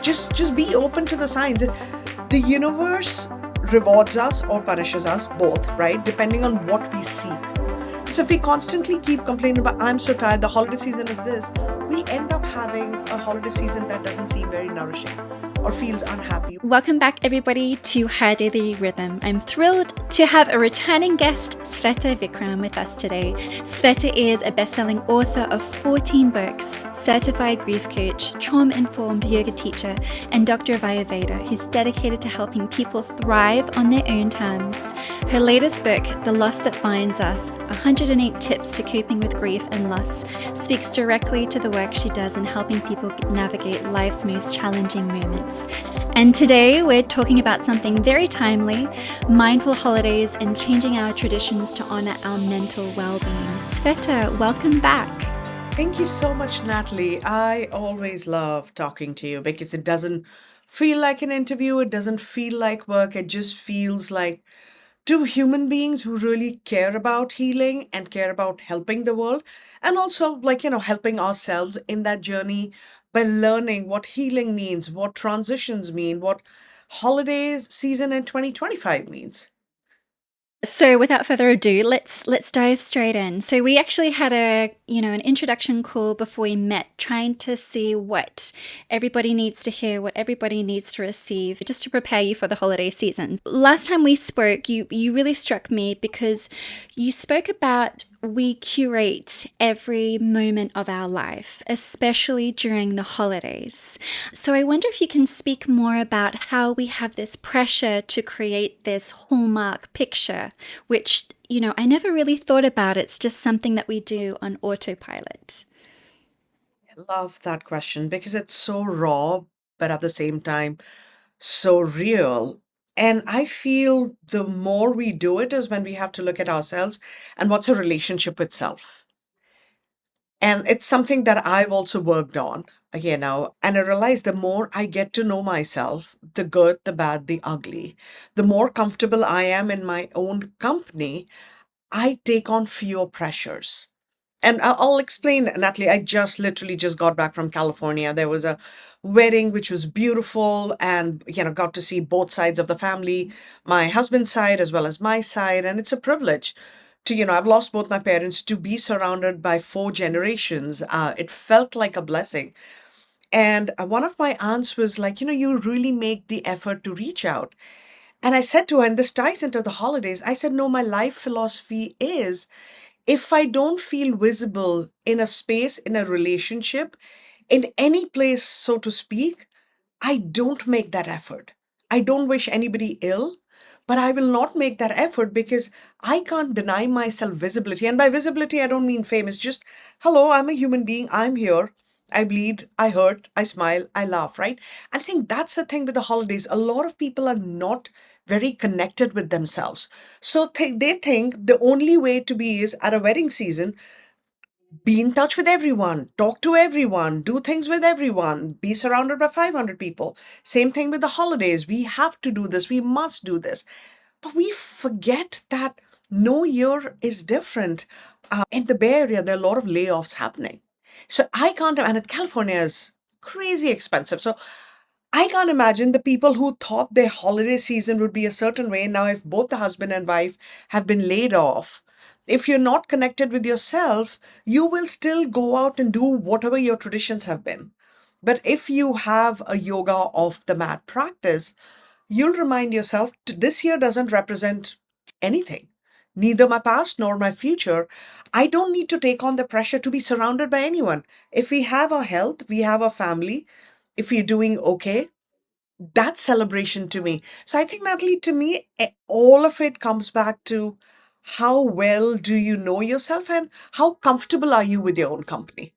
Just be open to the signs. The universe rewards us or punishes us, both, right? Depending on what we seek. So if we constantly keep complaining about, I'm so tired, the holiday season is this, we end up having a holiday season that doesn't seem very nourishing or feels unhappy. Welcome back, everybody, to Her Daily Rhythm. I'm thrilled to have a returning guest, Sweta Vikram, with us today. Sweta is a best-selling author of 14 books, certified grief coach, trauma-informed yoga teacher, and Doctor of Ayurveda, who's dedicated to helping people thrive on their own terms. Her latest book, The Loss That Binds Us, 108 Tips to Coping with Grief and Loss, speaks directly to the work she does in helping people navigate life's most challenging moments. And today we're talking about something very timely, mindful holidays and changing our traditions to honor our mental well-being. Sweta, welcome back. Thank you so much, Natalie. I always love talking to you because it doesn't feel like an interview, it doesn't feel like work, it just feels like two human beings who really care about healing and care about helping the world, and also, helping ourselves in that journey by learning what healing means, what transitions mean, what holiday season in 2025 means. So without further ado, let's dive straight in. So we actually had an introduction call before we met, trying to see what everybody needs to hear, what everybody needs to receive, just to prepare you for the holiday season. Last time we spoke, you really struck me because you spoke about we curate every moment of our life, especially during the holidays. So I wonder if you can speak more about how we have this pressure to create this hallmark picture, which, I never really thought about. It's just something that we do on autopilot. Love that question because it's so raw, but at the same time, so real. And I feel the more we do it is when we have to look at ourselves and what's a relationship with self. And it's something that I've also worked on, and I realize the more I get to know myself, the good, the bad, the ugly, the more comfortable I am in my own company, I take on fewer pressures. And I'll explain, Natalie. I just literally just got back from California. There was a wedding which was beautiful, and got to see both sides of the family, my husband's side as well as my side, and it's a privilege to, I've lost both my parents, to be surrounded by four generations. It felt like a blessing. And one of my aunts was like, you really make the effort to reach out. And I said to her, and this ties into the holidays, I said, no, my life philosophy is if I don't feel visible in a space, in a relationship, in any place, so to speak, I don't make that effort. I don't wish anybody ill, but I will not make that effort because I can't deny myself visibility. And by visibility, I don't mean fame. It's just, hello, I'm a human being. I'm here. I bleed, I hurt, I smile, I laugh, right? I think that's the thing with the holidays. A lot of people are not very connected with themselves. So they think the only way to be is at a wedding season, be in touch with everyone, talk to everyone, do things with everyone, be surrounded by 500 people. Same thing with the holidays. We have to do this, we must do this. But we forget that no year is different. In the Bay Area, there are a lot of layoffs happening. So I can't, and California is crazy expensive. So I can't imagine the people who thought their holiday season would be a certain way. Now, if both the husband and wife have been laid off, if you're not connected with yourself, you will still go out and do whatever your traditions have been. But if you have a yoga off the mat practice, you'll remind yourself this year doesn't represent anything, neither my past nor my future. I don't need to take on the pressure to be surrounded by anyone. If we have our health, we have our family, if we're doing okay, that's celebration to me. So I think, Natalie, to me, all of it comes back to how well do you know yourself and how comfortable are you with your own company?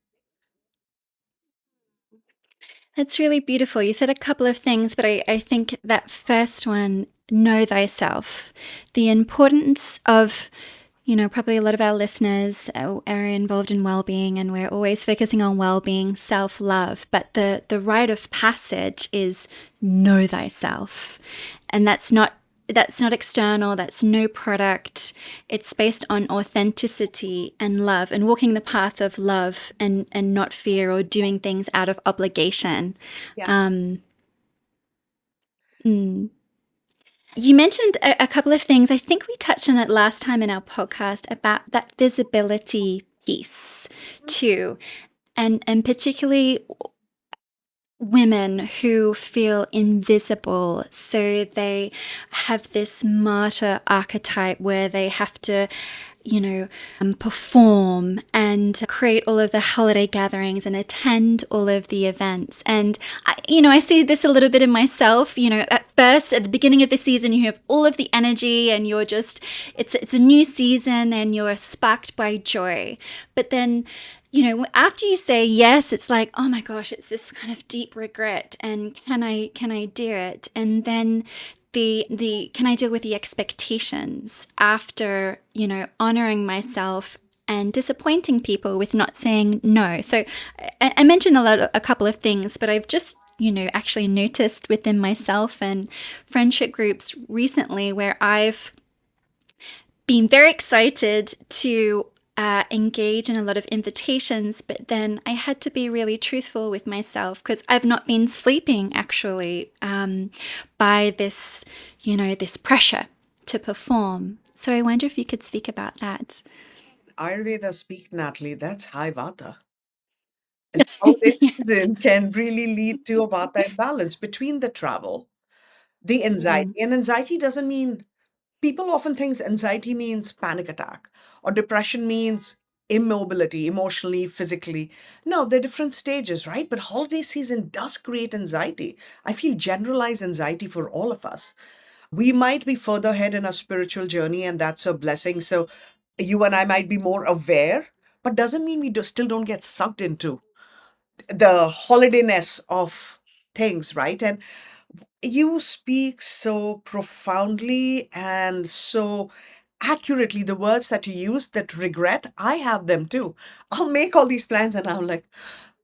That's really beautiful. You said a couple of things, but I think that first one, know thyself, the importance of, probably a lot of our listeners are involved in well-being, and we're always focusing on well-being, self-love. But the rite of passage is know thyself. And that's not external, that's no product. It's based on authenticity and love and walking the path of love and not fear or doing things out of obligation. Yes. Mm. You mentioned a couple of things. I think we touched on it last time in our podcast about that visibility piece too, and particularly women who feel invisible. So they have this martyr archetype where they have to, perform and create all of the holiday gatherings and attend all of the events. And I see this a little bit in myself. At first, at the beginning of the season, you have all of the energy, and you're just, it's a new season, and you're sparked by joy. But then, after you say yes, it's like, oh my gosh, it's this kind of deep regret, and can I do it? And then the can I deal with the expectations after, honoring myself and disappointing people with not saying no. So I mentioned a couple of things, but I've just, actually noticed within myself and friendship groups recently where I've been very excited to engage in a lot of invitations, but then I had to be really truthful with myself because I've not been sleeping actually, by this, this pressure to perform. So I wonder if you could speak about that. Ayurveda speak, Natalie, that's high vata. And holiday Yes. season can really lead to a vata imbalance between the travel, the Mm. anxiety. And anxiety doesn't mean, people often think anxiety means panic attack or depression means immobility, emotionally, physically. No, they're different stages, right? But holiday season does create anxiety. I feel generalized anxiety for all of us. We might be further ahead in our spiritual journey, and that's a blessing. So you and I might be more aware, but doesn't mean we still don't get sucked into the holidayness of things, right? And you speak so profoundly and so accurately. The words that you use, that regret, I have them too. I'll make all these plans and I'm like,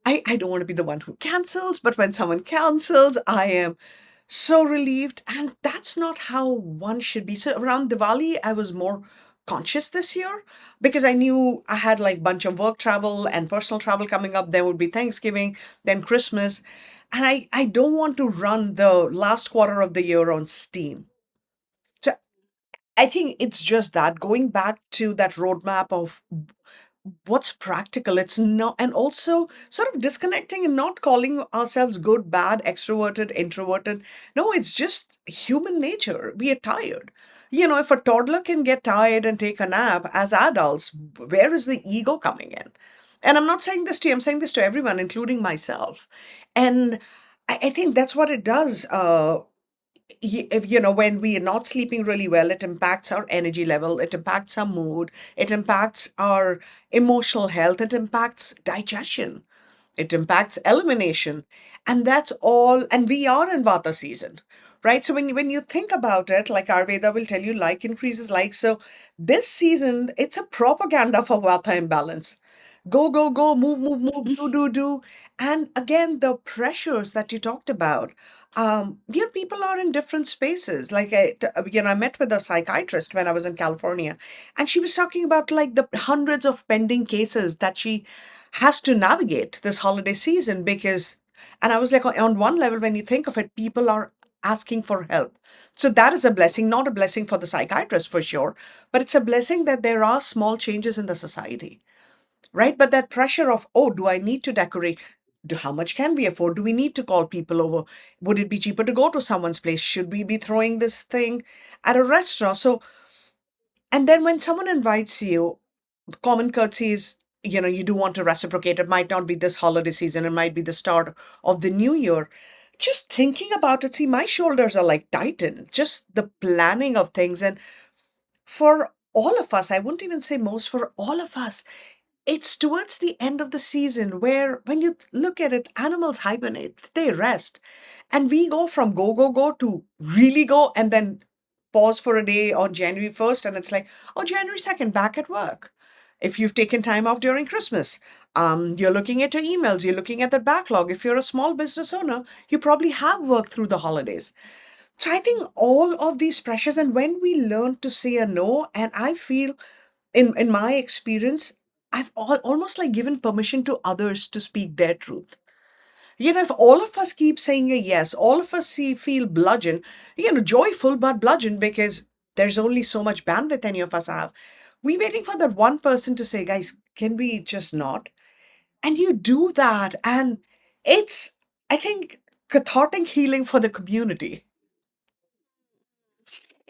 I don't want to be the one who cancels, but when someone cancels, I am so relieved. And that's not how one should be. So around Diwali, I was more conscious this year because I knew I had like bunch of work travel and personal travel coming up. There would be Thanksgiving, then Christmas. And I don't want to run the last quarter of the year on steam. So I think it's just that going back to that roadmap of what's practical. It's not, and also sort of disconnecting and not calling ourselves good, bad, extroverted, introverted. No, it's just human nature. We are tired. If a toddler can get tired and take a nap, as adults, where is the ego coming in? And I'm not saying this to you, I'm saying this to everyone, including myself. And I think that's what it does. If when we are not sleeping really well, it impacts our energy level, it impacts our mood, it impacts our emotional health, it impacts digestion, it impacts elimination. And that's all, and we are in vata season, right? So when you think about it, like Ayurveda will tell you, like increases like. So this season, it's a propaganda for vata imbalance. Go, go, go, move, move, move, do, do, do. And again, the pressures that you talked about, people are in different spaces. Like, I met with a psychiatrist when I was in California, and she was talking about like the hundreds of pending cases that she has to navigate this holiday season because, and I was like, on one level, when you think of it, people are asking for help. So that is a blessing, not a blessing for the psychiatrist for sure, but it's a blessing that there are small changes in the society, right? But that pressure of, oh, do I need to decorate? How much can we afford? Do we need to call people over? Would it be cheaper to go to someone's place? Should we be throwing this thing at a restaurant? So, and then when someone invites you, common courtesy is, you do want to reciprocate. It might not be this holiday season, it might be the start of the new year. Just thinking about it, see, my shoulders are like tightened. Just the planning of things. And for all of us, I wouldn't even say most, for all of us, it's towards the end of the season where, when you look at it, animals hibernate, they rest. And we go from go, go, go to really go and then pause for a day on January 1st. And it's like, oh, January 2nd, back at work. If you've taken time off during Christmas, you're looking at your emails, you're looking at the backlog. If you're a small business owner, you probably have worked through the holidays. So I think all of these pressures, and when we learn to say a no, and I feel in my experience, I've almost like given permission to others to speak their truth. If all of us keep saying a yes, all of us feel bludgeon, joyful but bludgeon because there's only so much bandwidth any of us have. We waiting for that one person to say, guys, can we just not? And you do that, and it's, I think, cathartic healing for the community.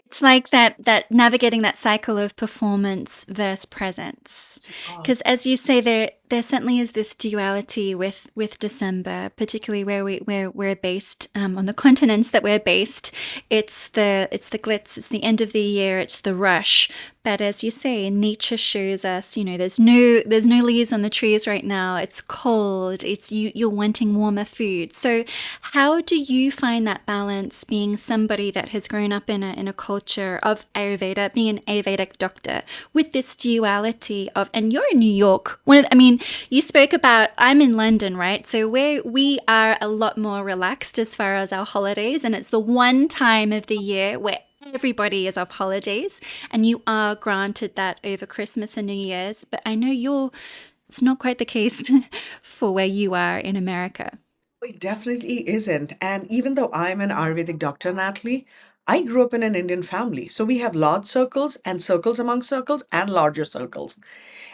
It's like that navigating that cycle of performance versus presence. Oh, Because as you say, there certainly is this duality with December, particularly where we're based on the continents that we're based. It's the glitz, it's the end of the year, it's the rush. But as you say, nature shows us, there's no leaves on the trees right now. It's cold. You're wanting warmer food. So how do you find that balance being somebody that has grown up in a culture of Ayurveda, being an Ayurvedic doctor, with this duality of, and you're in New York. I mean, you spoke about, I'm in London, right? So we are a lot more relaxed as far as our holidays, and it's the one time of the year where everybody is off holidays, and you are granted that over Christmas and New Year's. But I know it's not quite the case for where you are in America. it definitely isn't. And even though I'm an Ayurvedic doctor, Natalie, I grew up in an Indian family. So we have large circles and circles among circles and larger circles.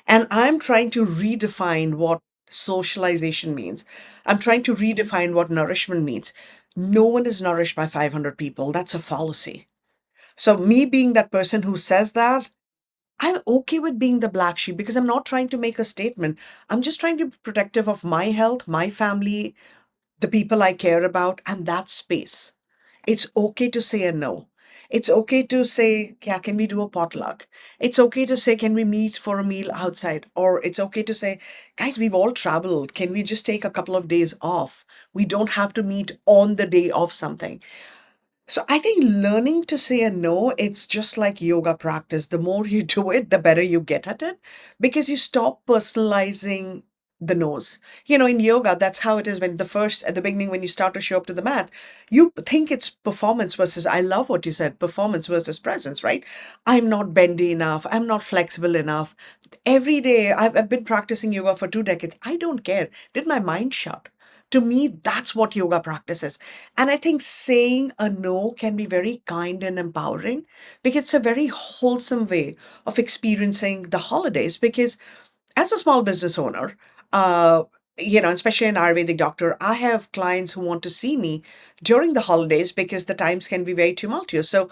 And I'm trying to redefine what socialization means. I'm trying to redefine what nourishment means. No one is nourished by 500 people. That's a fallacy. So, me being that person who says that, I'm okay with being the black sheep because I'm not trying to make a statement. I'm just trying to be protective of my health, my family, the people I care about, and that space. It's okay to say a no. It's okay to say, yeah, can we do a potluck? It's okay to say, can we meet for a meal outside? Or it's okay to say, guys, we've all traveled. Can we just take a couple of days off? We don't have to meet on the day of something. So I think learning to say a no, it's just like yoga practice. The more you do it, the better you get at it because you stop personalizing the no's. In yoga, that's how it is when at the beginning, when you start to show up to the mat, you think it's performance versus, I love what you said, performance versus presence, right? I'm not bendy enough. I'm not flexible enough. Every day, I've been practicing yoga for 2 decades. I don't care. Did my mind shut? To me, that's what yoga practice is. And I think saying a no can be very kind and empowering because it's a very wholesome way of experiencing the holidays. Because as a small business owner, uh, especially an Ayurvedic doctor, I have clients who want to see me during the holidays because the times can be very tumultuous. So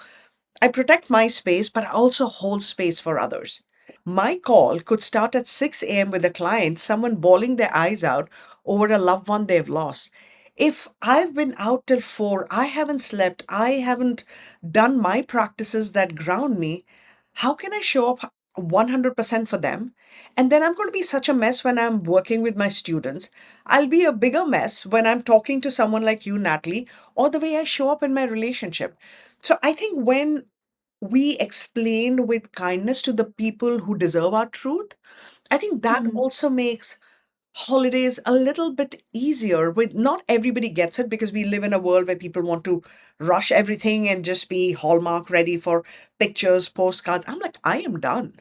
I protect my space, but I also hold space for others. My call could start at 6 a.m. with a client, someone bawling their eyes out over a loved one they've lost. If I've been out till 4, I haven't slept, I haven't done my practices that ground me, how can I show up 100% for them? And then I'm going to be such a mess when I'm working with my students. I'll be a bigger mess when I'm talking to someone like you, Natalie, or the way I show up in my relationship. So I think when we explain with kindness to the people who deserve our truth, I think that also makes holidays a little bit easier. With not everybody gets it because we live in a world where people want to rush everything and just be hallmark ready for pictures, postcards. I'm like, I am done.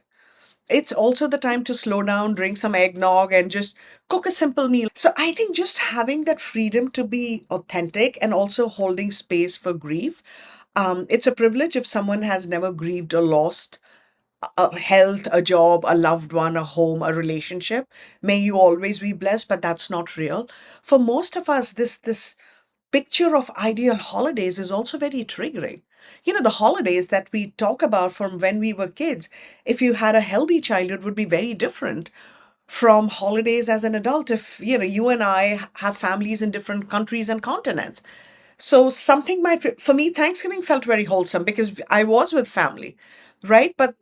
It's also the time to slow down, drink some eggnog, and just cook a simple meal. So I think just having that freedom to be authentic and also holding space for grief, it's a privilege if someone has never grieved or lost a health, a job, a loved one, a home, a relationship. May you always be blessed, but that's not real. For most of us, this picture of ideal holidays is also very triggering. The holidays that we talk about from when we were kids, if you had a healthy childhood, would be very different from holidays as an adult if you and I have families in different countries and continents. So something might, for me, Thanksgiving felt very wholesome because I was with family, right? But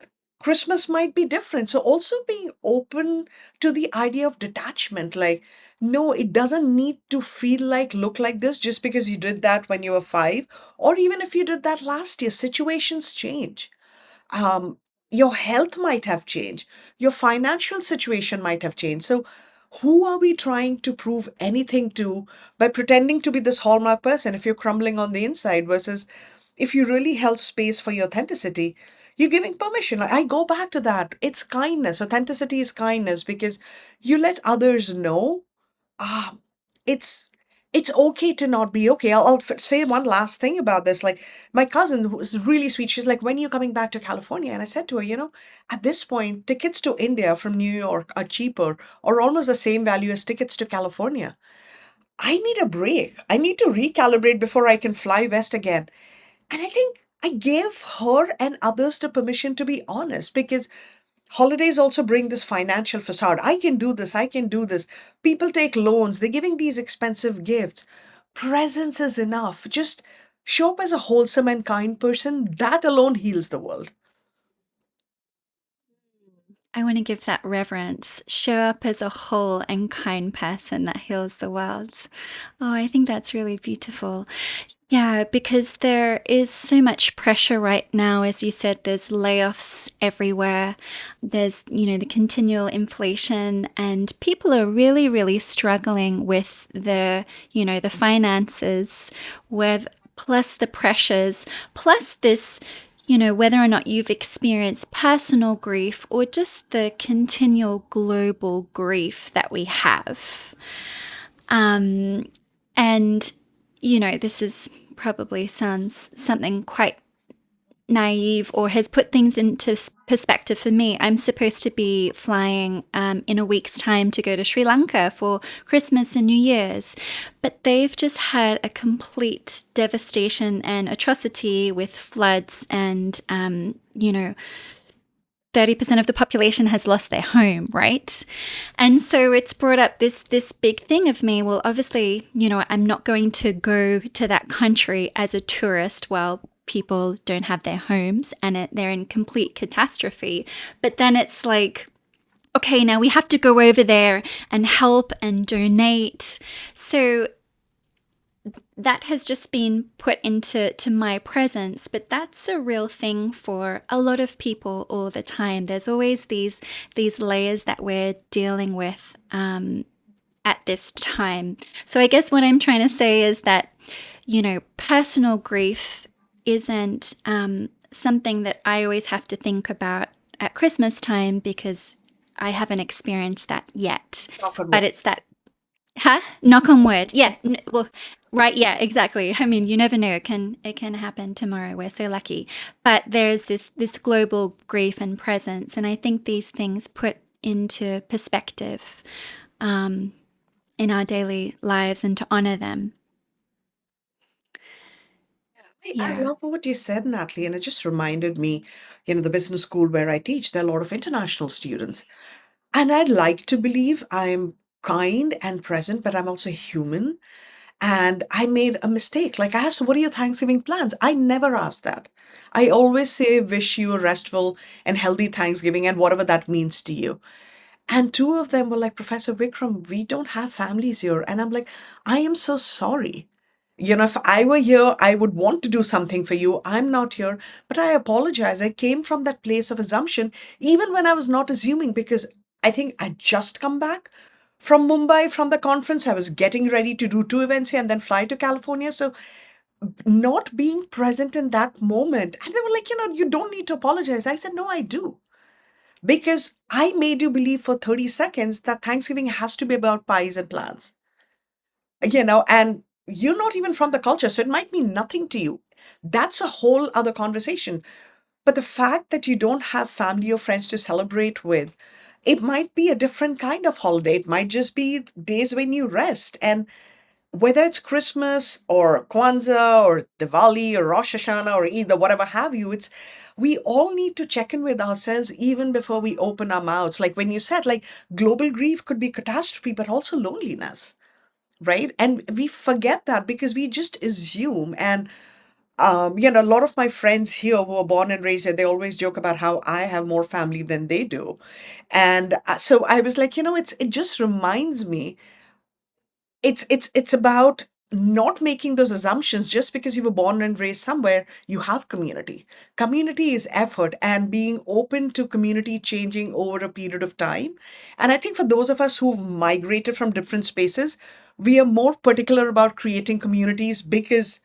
Christmas might be different. So also being open to the idea of detachment, like, no, it doesn't need to feel like, look like this just because you did that when you were 5, or even if you did that last year. Situations change. um, your health might have changed, your financial situation might have changed. So, who are we trying to prove anything to by pretending to be this hallmark person if you're crumbling on the inside versus if you really held space for your authenticity? You're giving permission. Like, I go back to that. It's kindness. Authenticity is kindness because you let others know, ah, it's It's okay to not be okay. I'll say one last thing about this. Like, my cousin, who was really sweet, she's like, when are you coming back to California? And I said to her, at this point, tickets to India from New York are cheaper or almost the same value as tickets to California. I need a break. I need to recalibrate before I can fly west again. And I think I gave her and others the permission to be honest, because holidays also bring this financial facade. I can do this. I can do this. People take loans. They're giving these expensive gifts. Presence is enough. Just show up as a wholesome and kind person. That alone heals the world. I want to give that reverence. Show up as a whole and kind person that heals the world. Oh, I think that's really beautiful. Yeah, because there is so much pressure right now. As you said, there's layoffs everywhere. There's, the continual inflation, and people are really, really struggling with the finances, with plus the pressures, plus this, whether or not you've experienced personal grief or just the continual global grief that we have. And, this is probably sounds something quite naive or has put things into perspective for me. I'm supposed to be flying in a week's time to go to Sri Lanka for Christmas and New Year's, but they've just had a complete devastation and atrocity with floods, and 30% of the population has lost their home, right? And so it's brought up this big thing of me, well, obviously, I'm not going to go to that country as a tourist while people don't have their homes and they're in complete catastrophe. But then it's like, okay, now we have to go over there and help and donate. So that has just been put into my presence, but that's a real thing for a lot of people all the time. There's always these layers that we're dealing with at this time. So I guess what I'm trying to say is that, personal grief isn't something that I always have to think about at Christmas time, because I haven't experienced that yet. Knock on But wood. it's that, huh? Knock on wood. Yeah. Well, right. Yeah, exactly. I mean, you never know. It can happen tomorrow. We're so lucky. But there's this global grief and presence. And I think these things put into perspective in our daily lives, and to honor them. I Yeah. love what you said, Natalie, and it just reminded me, the business school where I teach, there are a lot of international students. And I'd like to believe I'm kind and present, but I'm also human. And I made a mistake. Like, I asked, what are your Thanksgiving plans? I never ask that. I always say, wish you a restful and healthy Thanksgiving and whatever that means to you. And two of them were like, Professor Vikram, we don't have families here. And I'm like, I am so sorry. If I were here, I would want to do something for you. I'm not here, but I apologize. I came from that place of assumption, even when I was not assuming, because I think I'd just come back from Mumbai from the conference. I was getting ready to do two events here and then fly to California. So, not being present in that moment. And they were like, you don't need to apologize. I said, no, I do. Because I made you believe for 30 seconds that Thanksgiving has to be about pies and plants, and you're not even from the culture, so it might mean nothing to you. That's a whole other conversation. But the fact that you don't have family or friends to celebrate with, it might be a different kind of holiday. It might just be days when you rest. And whether it's Christmas or Kwanzaa or Diwali or Rosh Hashanah or either whatever have you, it's we all need to check in with ourselves even before we open our mouths. Like when you said, like global grief could be catastrophe, but also loneliness, right? And we forget that because we just assume. And a lot of my friends here who are born and raised here, they always joke about how I have more family than they do. And so I was like, it just reminds me, it's about not making those assumptions. Just because you were born and raised somewhere, you have community is effort and being open to community changing over a period of time. And I think for those of us who've migrated from different spaces, we are more particular about creating communities because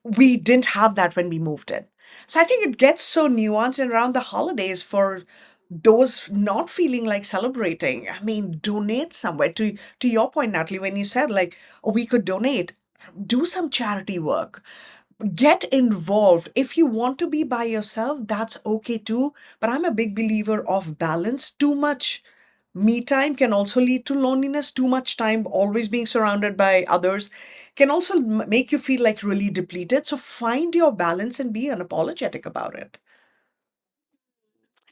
we didn't have that when we moved in. So I think it gets so nuanced. And around the holidays, for those not feeling like celebrating, I mean, donate somewhere. To your point, Natalie, when you said like, oh, we could donate, do some charity work, get involved. If you want to be by yourself, that's okay too. But I'm a big believer of balance. Too much me time can also lead to loneliness. Too much time always being surrounded by others can also make you feel like really depleted. So find your balance and be unapologetic about it.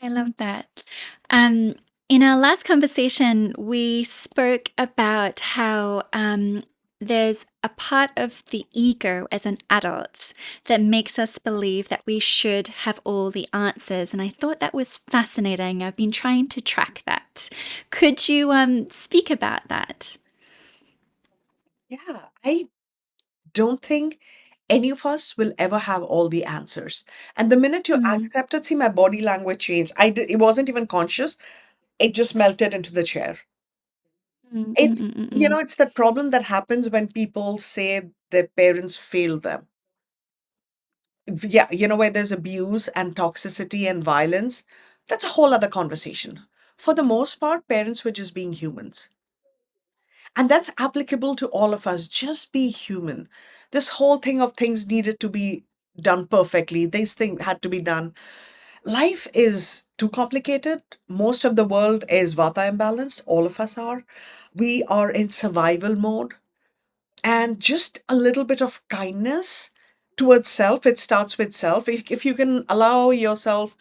I love that. Um, in our last conversation, we spoke about how there's a part of the ego as an adult that makes us believe that we should have all the answers. And I thought that was fascinating. I've been trying to track that. Could you speak about that? Yeah, I don't think any of us will ever have all the answers. And the minute you Mm, accept it, see my body language changed. It wasn't even conscious. It just melted into the chair. mm, mm, It's, mm, mm, mm. it's that problem that happens when people say their parents failed them. Yeah, where there's abuse and toxicity and violence, that's a whole other conversation. For the most part, parents were just being humans. And that's applicable to all of us. Just be human. This whole thing of things needed to be done perfectly, these things had to be done. Life is too complicated. Most of the world is vata imbalanced. All of us are. We are in survival mode. And just a little bit of kindness towards self. It starts with self. If you can allow yourself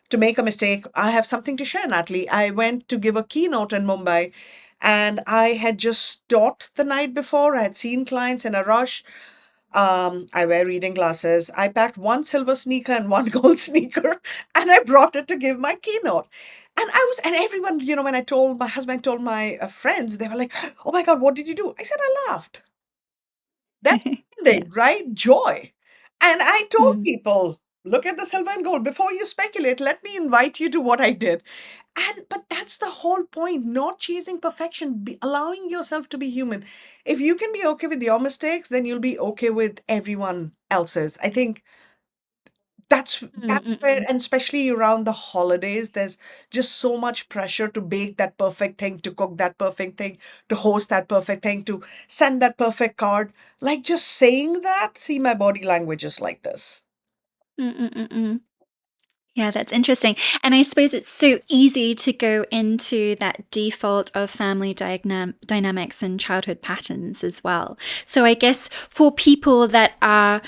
to make a mistake, I have something to share, Natalie. I went to give a keynote in Mumbai and I had just taught the night before. I had seen clients in a rush. I wear reading glasses. I packed one silver sneaker and one gold sneaker, and I brought it to give my keynote. And everyone, when I told my husband, told my friends, they were like, "Oh my God, what did you do?" I said, "I laughed." That's Yeah. branding, right? Joy. And I told Mm, people, look at the silver and gold. Before you speculate, let me invite you to what I did. But that's the whole point, not chasing perfection, allowing yourself to be human. If you can be okay with your mistakes, then you'll be okay with everyone else's. I think that's mm, that's mm, where, mm. and especially around the holidays, there's just so much pressure to bake that perfect thing, to cook that perfect thing, to host that perfect thing, to send that perfect card. Like just saying that, see, my body language is like this. Mm, mm, mm, mm. Yeah, that's interesting. And I suppose it's so easy to go into that default of family dynamics and childhood patterns as well. So I guess for people that are,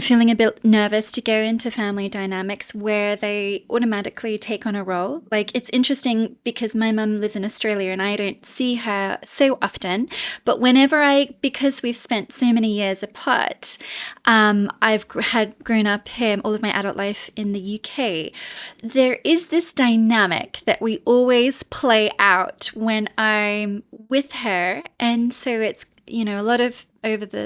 feeling a bit nervous to go into family dynamics where they automatically take on a role, like it's interesting because my mum lives in Australia and I don't see her so often. But because we've spent so many years apart, I've had grown up here all of my adult life in the UK. There is this dynamic that we always play out when I'm with her. And so it's, a lot of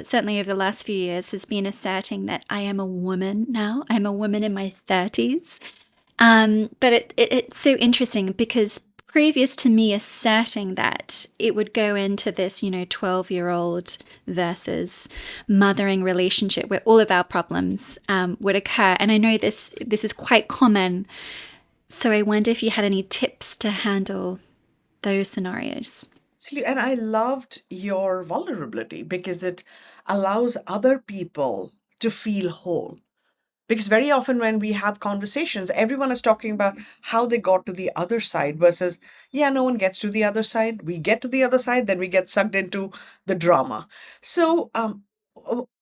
certainly over the last few years has been asserting that I am a woman now. I'm a woman in my 30s. But it's so interesting because previous to me asserting that, it would go into this, 12-year-old versus mothering relationship where all of our problems would occur. And I know this is quite common. So I wonder if you had any tips to handle those scenarios. And I loved your vulnerability because it allows other people to feel whole. Because very often when we have conversations, everyone is talking about how they got to the other side versus, yeah, no one gets to the other side. We get to the other side, then we get sucked into the drama. So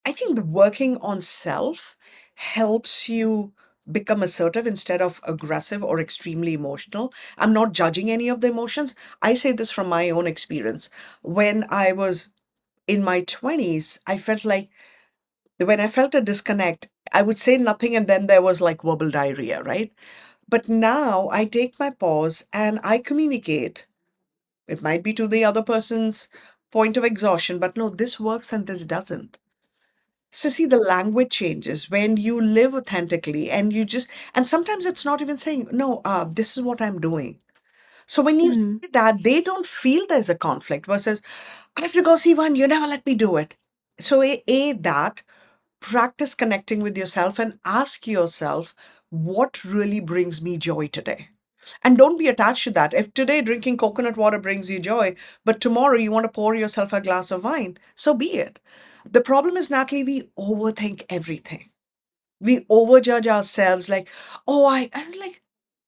I think the working on self helps you become assertive instead of aggressive or extremely emotional. I'm not judging any of the emotions. I say this from my own experience. When I was in my 20s, I felt like when I felt a disconnect, I would say nothing and then there was like verbal diarrhea, right? But now I take my pause and I communicate. It might be to the other person's point of exhaustion, but no, this works and this doesn't. So, see, the language changes when you live authentically and and sometimes it's not even saying, no, this is what I'm doing. So, when you Mm, say that, they don't feel there's a conflict versus, I have to go see one, you never let me do it. So, that practice connecting with yourself and ask yourself, what really brings me joy today? And don't be attached to that. If today drinking coconut water brings you joy, but tomorrow you want to pour yourself a glass of wine, so be it. The problem is, Natalie, we overthink everything. We overjudge ourselves like, oh, I'm like,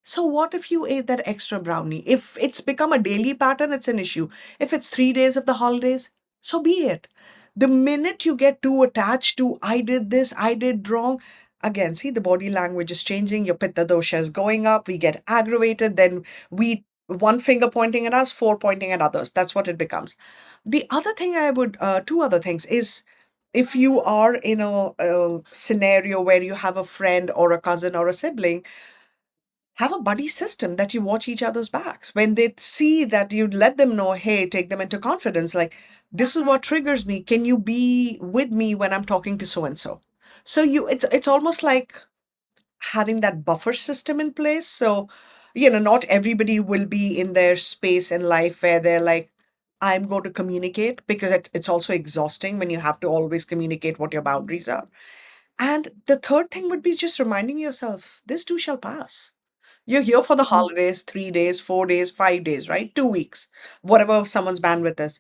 so what if you ate that extra brownie? If it's become a daily pattern, it's an issue. If it's 3 days of the holidays, so be it. The minute you get too attached to, I did this, I did wrong, again, see, the body language is changing, your pitta dosha is going up, we get aggravated, then we, one finger pointing at us, four pointing at others. That's what it becomes. The other thing I would, two other things is, if you are in a scenario where you have a friend or a cousin or a sibling, have a buddy system that you watch each other's backs. When they see that, you let them know, hey, take them into confidence. Like, this is what triggers me. Can you be with me when I'm talking to so and so? So you, it's almost like having that buffer system in place. So, not everybody will be in their space in life where they're like, I'm going to communicate, because it's also exhausting when you have to always communicate what your boundaries are. And the third thing would be just reminding yourself, this too shall pass. You're here for the holidays, 3 days, 4 days, 5 days, right? 2 weeks, whatever someone's bandwidth is.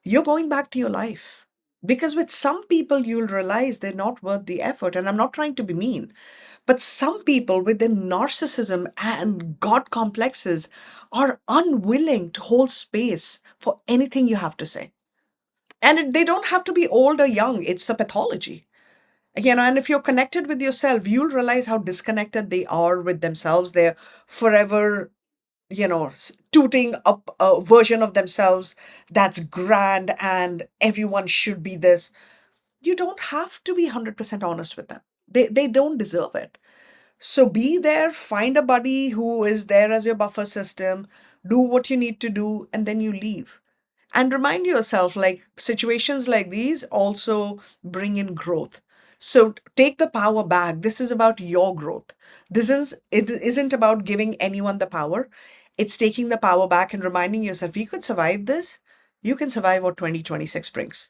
You're going back to your life. Because with some people, you'll realize they're not worth the effort. And I'm not trying to be mean, but some people with their narcissism and God complexes are unwilling to hold space for anything you have to say. And they don't have to be old or young, it's a pathology. And if you're connected with yourself, you'll realize how disconnected they are with themselves. They're forever, tooting up a version of themselves that's grand and everyone should be this. You don't have to be 100% honest with them. They don't deserve it. So be there, find a buddy who is there as your buffer system, do what you need to do, and then you leave. And remind yourself, like, situations like these also bring in growth. So take the power back. This is about your growth. It isn't about giving anyone the power. It's taking the power back and reminding yourself, you could survive this. You can survive what 2026 brings.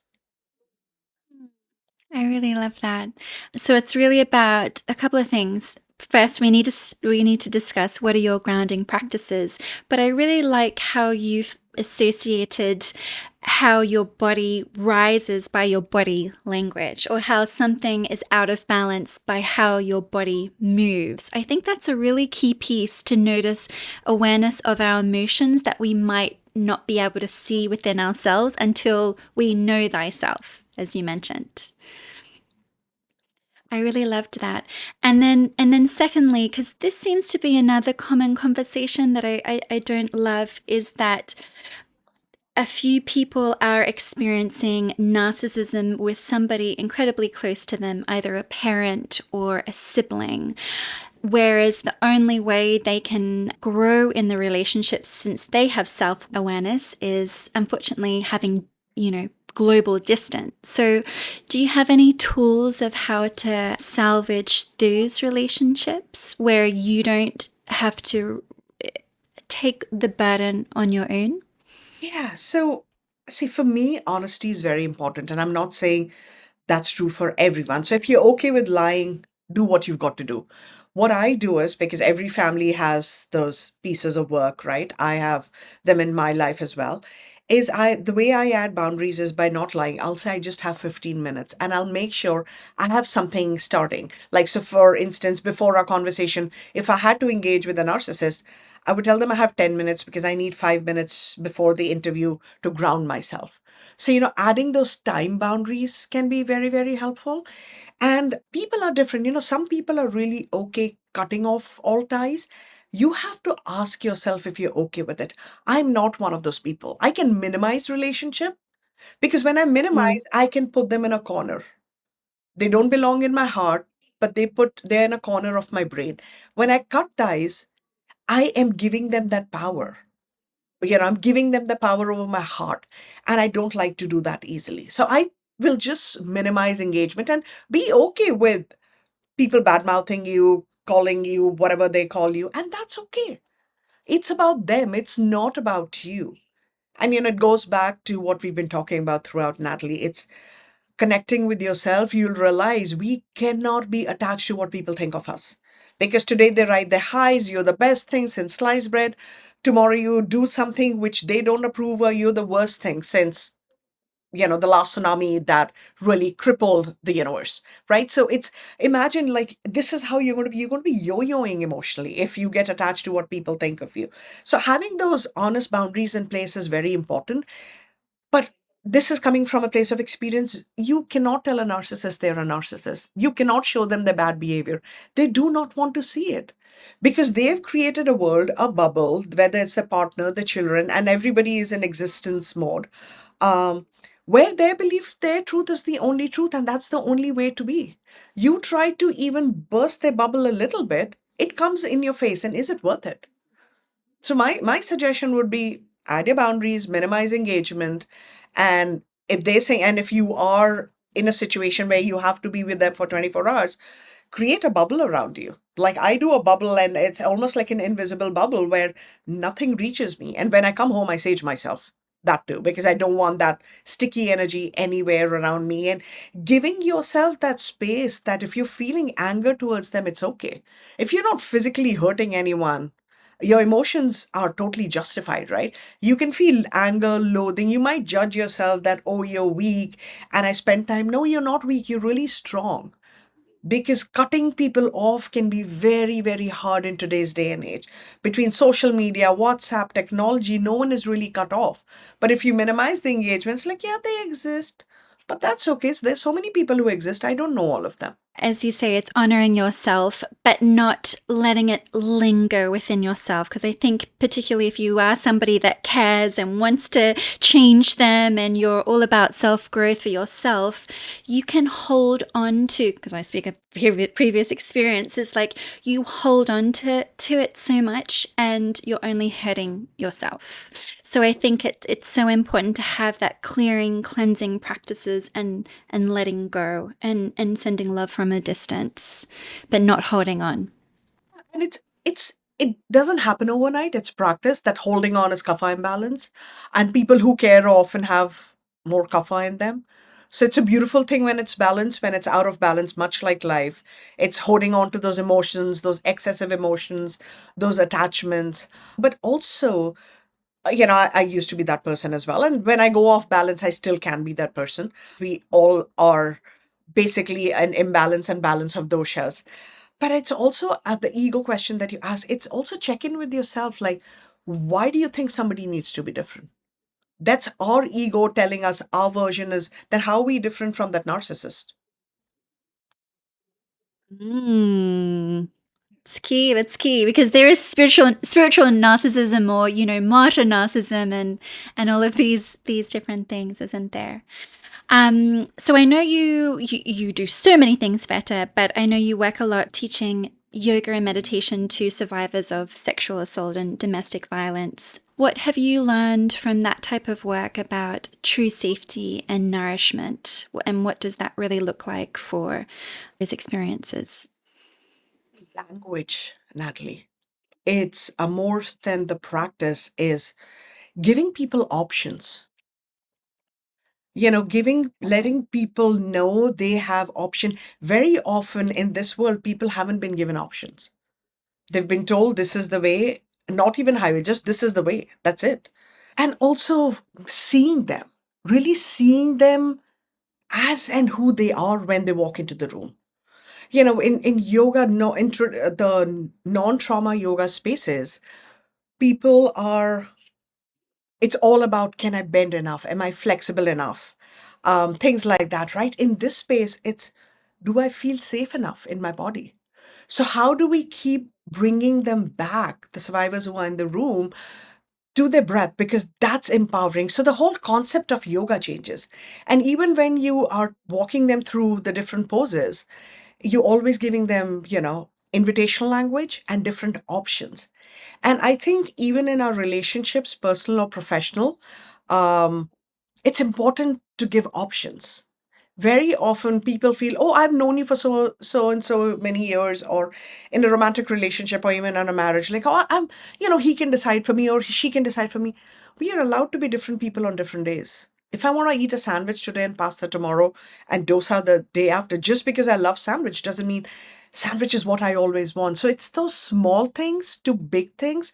I really love that. So it's really about a couple of things. First, we need to discuss what are your grounding practices. But I really like how you've associated how your body rises by your body language, or how something is out of balance by how your body moves. I think that's a really key piece to notice awareness of our emotions that we might not be able to see within ourselves until we know thyself, as you mentioned. I really loved that. And then secondly, because this seems to be another common conversation that I don't love, is that a few people are experiencing narcissism with somebody incredibly close to them, either a parent or a sibling. Whereas the only way they can grow in the relationship, since they have self awareness, is unfortunately having, global distance. So, do you have any tools of how to salvage those relationships where you don't have to take the burden on your own? Yeah. So, see, for me, honesty is very important. And I'm not saying that's true for everyone. So if you're okay with lying, do what you've got to do. What I do is, because every family has those pieces of work, right? I have them in my life as well. Is the way I add boundaries is by not lying. I'll say I just have 15 minutes and I'll make sure I have something starting. Like, so for instance, before our conversation, if I had to engage with a narcissist, I would tell them I have 10 minutes because I need 5 minutes before the interview to ground myself. So, adding those time boundaries can be very, very helpful. And people are different. Some people are really okay cutting off all ties. You have to ask yourself if you're okay with it. I'm not one of those people. I can minimize relationship, because when I Mm. minimize, I can put them in a corner. They don't belong in my heart, but they're in a corner of my brain. When I cut ties, I am giving them that power. I'm giving them the power over my heart. And I don't like to do that easily. So I will just minimize engagement and be okay with people bad mouthing you, calling you whatever they call you. And that's okay. It's about them, it's not about you. And it goes back to what we've been talking about throughout, Natalie. It's connecting with yourself. You'll realize we cannot be attached to what people think of us. Because today they ride their highs, you're the best thing since sliced bread. Tomorrow you do something which they don't approve, or you're the worst thing since, the last tsunami that really crippled the universe, right? So it's, imagine, like, this is how you're going to be yo-yoing emotionally if you get attached to what people think of you. So having those honest boundaries in place is very important. But this is coming from a place of experience. You cannot tell a narcissist they're a narcissist. You cannot show them their bad behavior. They do not want to see it because they've created a world, a bubble, whether it's the partner, the children, and everybody is in existence mode, um, where they believe their truth is the only truth and that's the only way to be. You try to even burst their bubble a little bit, it comes in your face, and is it worth it? So my suggestion would be add your boundaries, minimize engagement, and if they say, and if you are in a situation where you have to be with them for 24 hours, create a bubble around you. Like I do a bubble, and it's almost like an invisible bubble where nothing reaches me. And when I come home, I sage myself. That too, because I don't want that sticky energy anywhere around me. And giving yourself that space that if you're feeling anger towards them, it's okay. If you're not physically hurting anyone, your emotions are totally justified, right? You can feel anger, loathing. You might judge yourself that, oh, you're weak and I spend time. No, you're not weak. You're really strong, because cutting people off can be very, very hard in today's day and age. Between social media, WhatsApp, technology, no one is really cut off. But if you minimize the engagements, like, yeah, they exist, but that's okay. So there's so many people who exist. I don't know all of them. As you say, it's honoring yourself, but not letting it linger within yourself. Because I think, particularly if you are somebody that cares and wants to change them and you're all about self growth for yourself, you can hold on to, because I speak of previous experiences, like you hold on to it so much and you're only hurting yourself. So I think it's so important to have that clearing, cleansing practices and letting go and sending love from a distance, but not holding on. And it doesn't happen overnight. It's practice. That holding on is kapha imbalance. And people who care often have more kapha in them. So it's a beautiful thing when it's balanced. When it's out of balance, much like life, it's holding on to those emotions, those excessive emotions, those attachments. But also, I used to be that person as well. And when I go off balance, I still can be that person. We all are basically an imbalance and balance of doshas. But it's also the ego question that you ask. It's also check in with yourself. Like, why do you think somebody needs to be different? That's our ego telling us our version is, then how are we different from that narcissist? Mm. It's key. That's key because there is spiritual narcissism, or martyr narcissism, and all of these different things, isn't there? So I know you do so many things better, but I know you work a lot teaching yoga and meditation to survivors of sexual assault and domestic violence. What have you learned from that type of work about true safety and nourishment? And what does that really look like for those experiences? Language, Natalie. It's a more than the practice is giving people options. Letting people know they have option. Very often in this world, people haven't been given options. They've been told this is the way, not even highway, just this is the way. That's it. And also seeing them, really seeing them as and who they are when they walk into the room. In yoga, no, the non-trauma yoga spaces, people are, it's all about, can I bend enough? Am I flexible enough? Things like that, right? In this space, it's, do I feel safe enough in my body? So, how do we keep bringing them back, the survivors who are in the room, to their breath? Because that's empowering. So, the whole concept of yoga changes. And even when you are walking them through the different poses, you're always giving them, invitational language and different options. And I think even in our relationships, personal or professional, um, it's important to give options. Very often people feel, oh, I've known you for so and so many years, or in a romantic relationship or even in a marriage, like, oh, he can decide for me or she can decide for me. We are allowed to be different people on different days. If I want to eat a sandwich today and pasta tomorrow and dosa the day after, just because I love sandwich doesn't mean Sandwich is what I always want. So it's those small things to big things.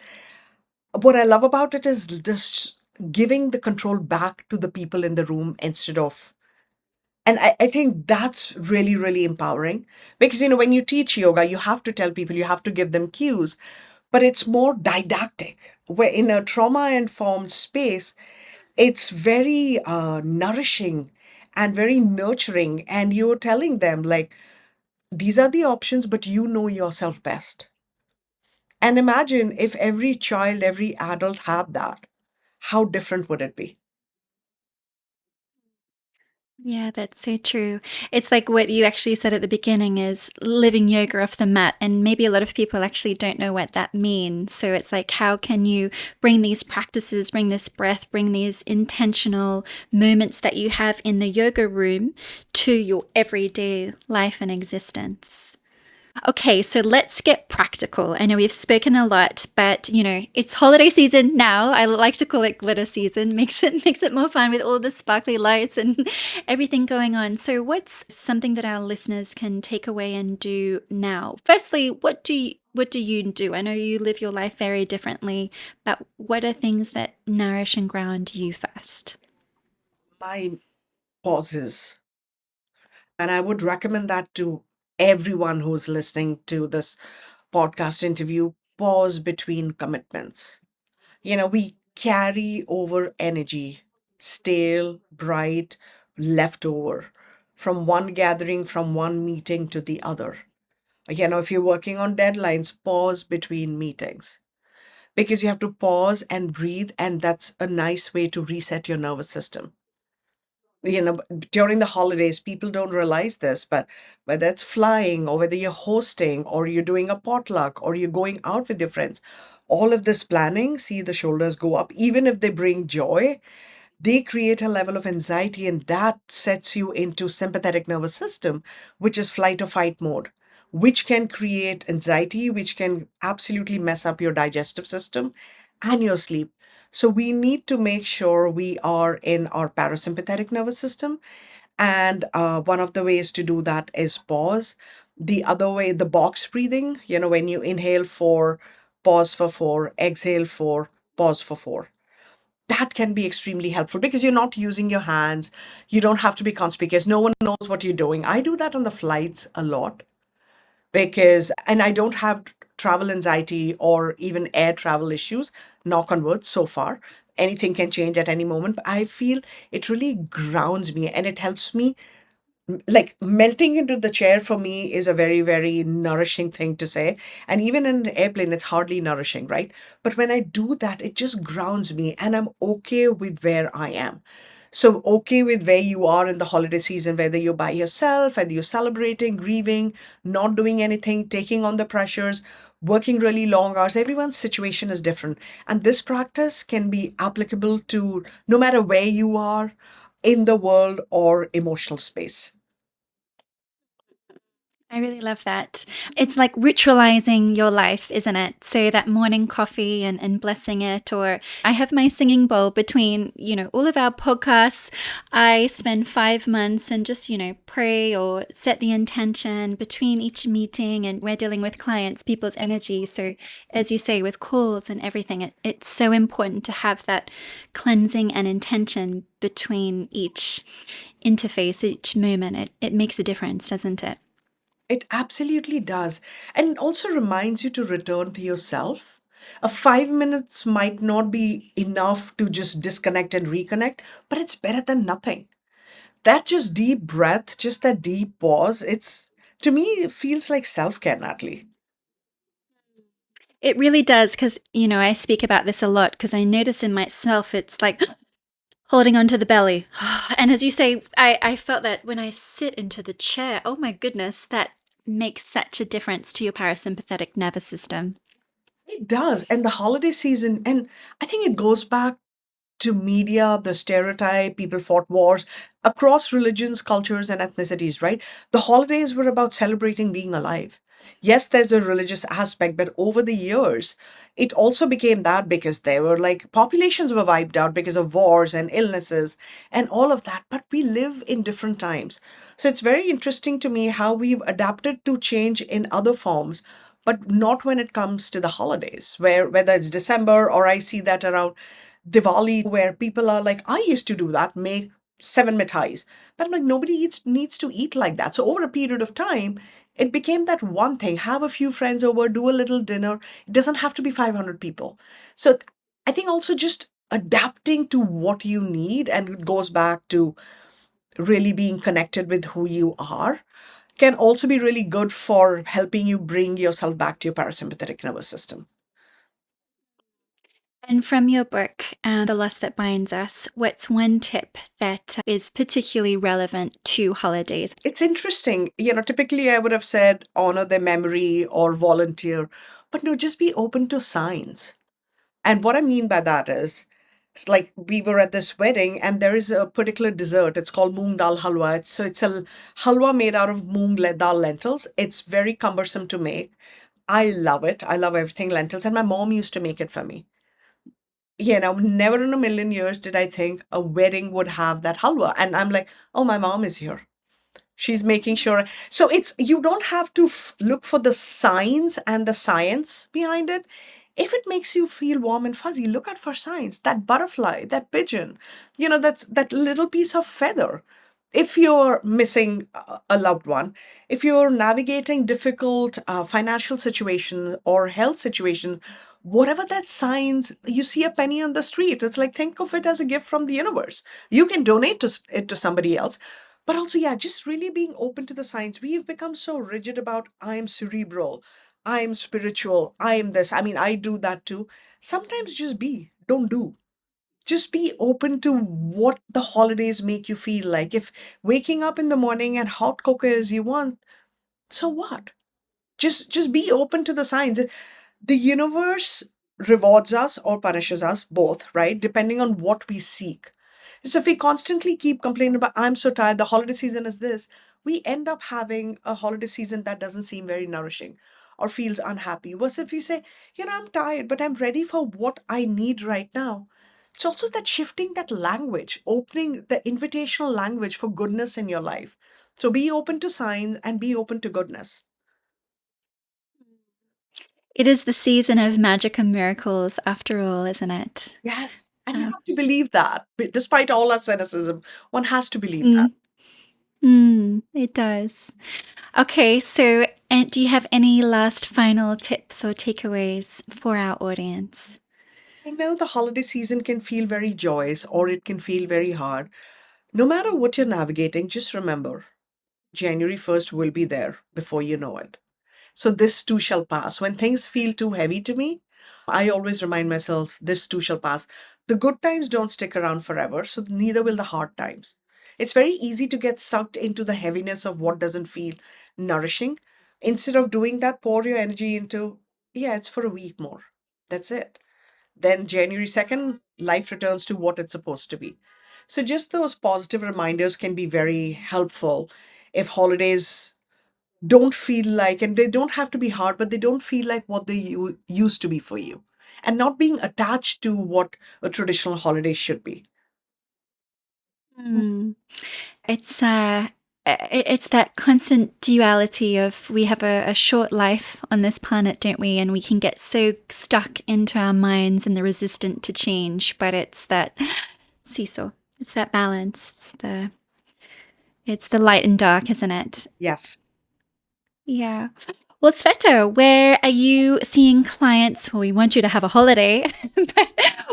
What I love about it is just giving the control back to the people in the room instead of. And I think that's really, really empowering because, when you teach yoga, you have to tell people, you have to give them cues, but it's more didactic. Where in a trauma informed space, it's very nourishing and very nurturing. And you're telling them, like, these are the options, but you know yourself best. And imagine if every child, every adult had that, how different would it be? Yeah, that's so true. It's like what you actually said at the beginning is living yoga off the mat. And maybe a lot of people actually don't know what that means. So it's like, how can you bring these practices, bring this breath, bring these intentional moments that you have in the yoga room to your everyday life and existence? Okay, so let's get practical. I know we've spoken a lot, but it's holiday season now. I like to call it glitter season. Makes it more fun with all the sparkly lights and everything going on. So what's something that our listeners can take away and do now? Firstly, what do you do? I know you live your life very differently, but what are things that nourish and ground you first? My pauses. And I would recommend that to everyone who's listening to this podcast interview. Pause between commitments. We carry over energy, stale, bright, leftover from one gathering, from one meeting to the other. If you're working on deadlines, pause between meetings because you have to pause and breathe, and that's a nice way to reset your nervous system. During the holidays, people don't realize this, but whether it's flying or whether you're hosting or you're doing a potluck or you're going out with your friends, all of this planning, see the shoulders go up. Even if they bring joy, they create a level of anxiety, and that sets you into sympathetic nervous system, which is flight or fight mode, which can create anxiety, which can absolutely mess up your digestive system and your sleep. So we need to make sure we are in our parasympathetic nervous system, and one of the ways to do that is pause. The other way, the box breathing, when you inhale for, pause for four, exhale for, pause for four, that can be extremely helpful because you're not using your hands. You don't have to be conspicuous. No one knows what you're doing. I do that on the flights a lot because, and I don't have travel anxiety or even air travel issues, knock on wood, so far. Anything can change at any moment. But I feel it really grounds me and it helps me, like melting into the chair for me is a very, very nourishing thing to say. And even in an airplane, it's hardly nourishing, right? But when I do that, it just grounds me and I'm okay with where I am. So, okay with where you are in the holiday season, whether you're by yourself, whether you're celebrating, grieving, not doing anything, taking on the pressures, working really long hours. Everyone's situation is different. And this practice can be applicable to no matter where you are in the world or emotional space. I really love that. It's like ritualizing your life, isn't it? So that morning coffee and blessing it. Or I have my singing bowl between, all of our podcasts. I spend 5 months and just, pray or set the intention between each meeting. And we're dealing with clients, people's energy. So as you say, with calls and everything, it's so important to have that cleansing and intention between each interface, each moment. It makes a difference, doesn't it? It absolutely does. And it also reminds you to return to yourself. A 5 minutes might not be enough to just disconnect and reconnect, but it's better than nothing. That just deep breath, just that deep pause, to me, it feels like self care, Natalie. It really does because, I speak about this a lot because I notice in myself it's like holding onto the belly. And as you say, I felt that when I sit into the chair. Oh my goodness, that makes such a difference to your parasympathetic nervous system. It does. And the holiday season, and I think it goes back to media, the stereotype, people fought wars across religions, cultures, and ethnicities, right? The holidays were about celebrating being alive. Yes, there's a religious aspect, but over the years, it also became that because there were like populations were wiped out because of wars and illnesses and all of that. But we live in different times. So it's very interesting to me how we've adapted to change in other forms, but not when it comes to the holidays, where whether it's December or I see that around Diwali too, where people are like, I used to do that, make seven mithais. But I'm like, nobody needs to eat like that. So over a period of time, it became that one thing, have a few friends over, do a little dinner. It doesn't have to be 500 people. So I think also just adapting to what you need, and it goes back to really being connected with who you are, can also be really good for helping you bring yourself back to your parasympathetic nervous system. And from your book, The Lust That Binds Us, what's one tip that is particularly relevant to holidays? It's interesting. Typically I would have said honor their memory or volunteer, but no, just be open to signs. And what I mean by that is, it's like we were at this wedding and there is a particular dessert. It's called moong dal halwa. So it's a halwa made out of dal lentils. It's very cumbersome to make. I love it. I love everything lentils. And my mom used to make it for me. Never in a million years did I think a wedding would have that halwa. And I'm like, oh, my mom is here. She's making sure. So it's you don't have to look for the signs and the science behind it. If it makes you feel warm and fuzzy, look out for signs. That butterfly, that pigeon, that's that little piece of feather. If you're missing a loved one, if you're navigating difficult financial situations or health situations, whatever that signs, you see a penny on the street, it's like think of it as a gift from the universe. You can donate it to somebody else. But also, yeah, just really being open to the signs. We've become so rigid about I am cerebral, I am spiritual, I am this. I mean, I do that too. Sometimes just be, don't do. Just be open to what the holidays make you feel like. If waking up in the morning and hot cocoa is you want, so what? Just be open to the signs. The universe rewards us or punishes us both, right? Depending on what we seek. So if we constantly keep complaining about, I'm so tired, the holiday season is this, we end up having a holiday season that doesn't seem very nourishing or feels unhappy. Versus if you say, I'm tired, but I'm ready for what I need right now. It's also that shifting that language, opening the invitational language for goodness in your life. So be open to signs and be open to goodness. It is the season of magic and miracles, after all, isn't it? Yes. And you Uh, have to believe that. Despite all our cynicism, one has to believe that. mm, it does. Okay, so and do you have any last final tips or takeaways for our audience? I know the holiday season can feel very joyous or it can feel very hard. No matter what you're navigating, just remember January 1st will be there before you know it. So this too shall pass. When things feel too heavy to me, I always remind myself this too shall pass. The good times don't stick around forever, so neither will the hard times. It's very easy to get sucked into the heaviness of what doesn't feel nourishing. Instead of doing that, pour your energy into, yeah, it's for a week more. That's it. Then January 2nd, life returns to what it's supposed to be. So just those positive reminders can be very helpful if holidays don't feel like, and they don't have to be hard, but they don't feel like what they used to be for you. And not being attached to what a traditional holiday should be. Hmm. It's it's that constant duality of we have a short life on this planet, don't we? And we can get so stuck into our minds and the resistant to change. But it's that seesaw. It's that balance. It's the light and dark, isn't it? Yes. Yeah. Well, Sveta, where are you seeing clients? Well, we want you to have a holiday, but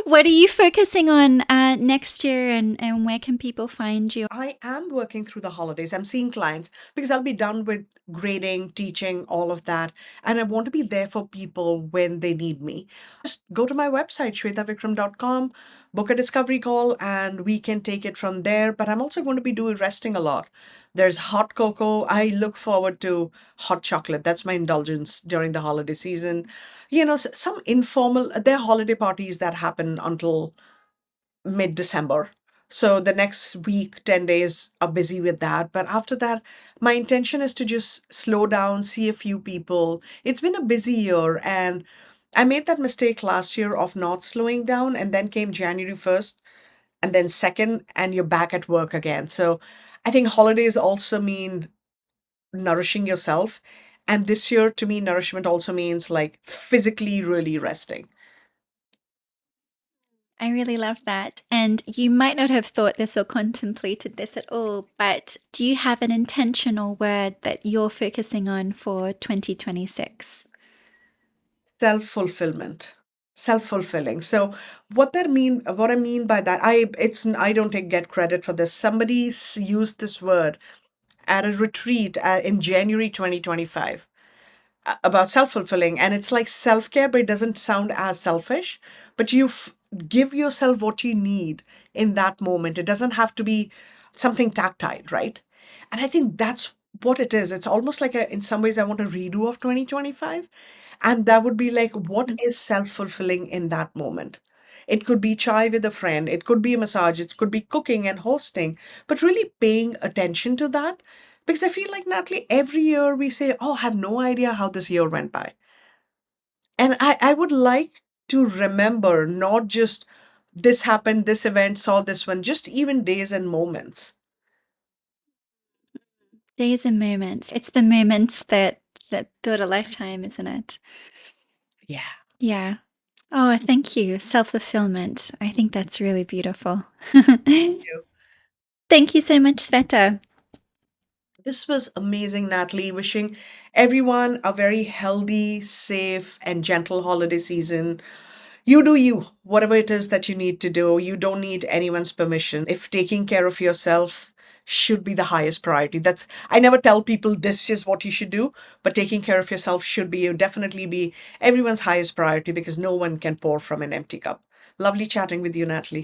what are you focusing on next year and where can people find you? I am working through the holidays. I'm seeing clients because I'll be done with grading, teaching, all of that. And I want to be there for people when they need me. Just go to my website, shwetavikram.com, book a discovery call, and we can take it from there. But I'm also going to be doing resting a lot. There's hot cocoa. I look forward to hot chocolate. That's my indulgence during the holiday season. Some informal, there are holiday parties that happen until mid December. So the next week, 10 days are busy with that. But after that, my intention is to just slow down, see a few people. It's been a busy year, and I made that mistake last year of not slowing down. And then came January 1st, and then 2nd, and you're back at work again. So I think holidays also mean nourishing yourself. And this year, to me, nourishment also means like physically really resting. I really love that. And you might not have thought this or contemplated this at all, but do you have an intentional word that you're focusing on for 2026? Self-fulfillment. Self-fulfilling. So what I mean by that, I don't take get credit for this. Somebody used this word at a retreat in January 2025 about self-fulfilling, and it's like self-care, but it doesn't sound as selfish. But give yourself what you need in that moment. It doesn't have to be something tactile, right? And I think that's what it is. It's almost like in some ways I want a redo of 2025, and that would be like, what is self-fulfilling in that moment? It could be chai with a friend, it could be a massage, it could be cooking and hosting, but really paying attention to that. Because I feel like, Natalie, every year we say, oh, I have no idea how this year went by. And I would like to remember not just this happened, this event, saw this one, just even days and moments. Days and moments. It's the moments that build a lifetime, isn't it? Yeah. Yeah. Oh, thank you. Self-fulfillment. I think that's really beautiful. Thank you so much, Sveta. This was amazing, Natalie. Wishing everyone a very healthy, safe, and gentle holiday season. You do you, whatever it is that you need to do. You don't need anyone's permission. If taking care of yourself should be the highest priority, that's, I never tell people this is what you should do, but taking care of yourself should be, definitely be everyone's highest priority because no one can pour from an empty cup. Lovely chatting with you, Natalie.